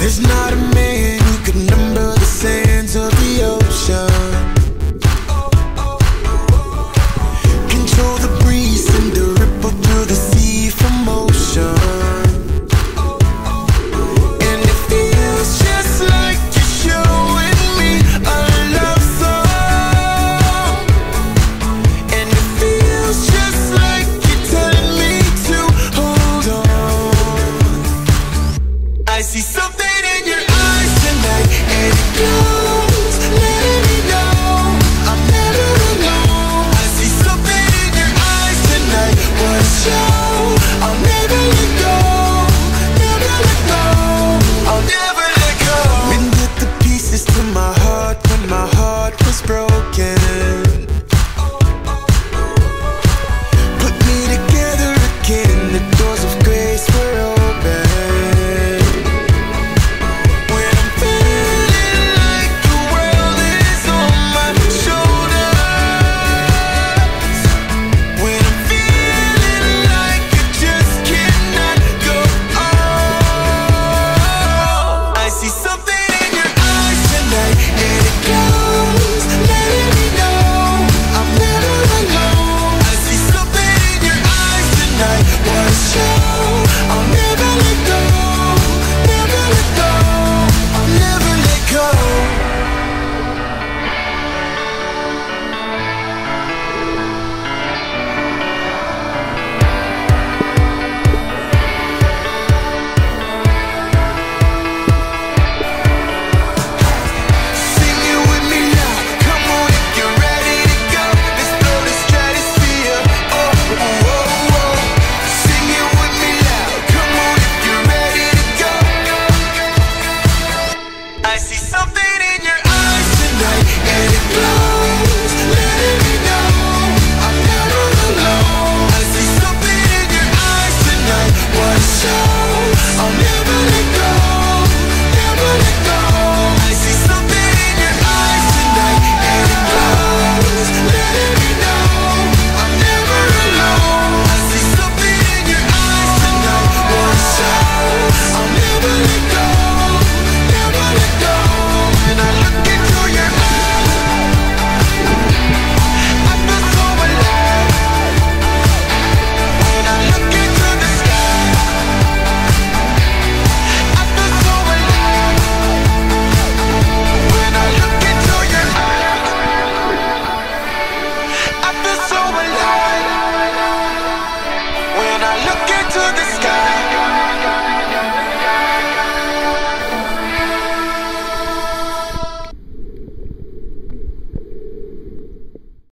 There's not a man who could number the sands of the ocean. Control the breeze and the ripple through the sea from motion. And it feels just like you're showing me a love song. And it feels just like you're telling me to hold on. I see something in your eyes tonight, and it glows.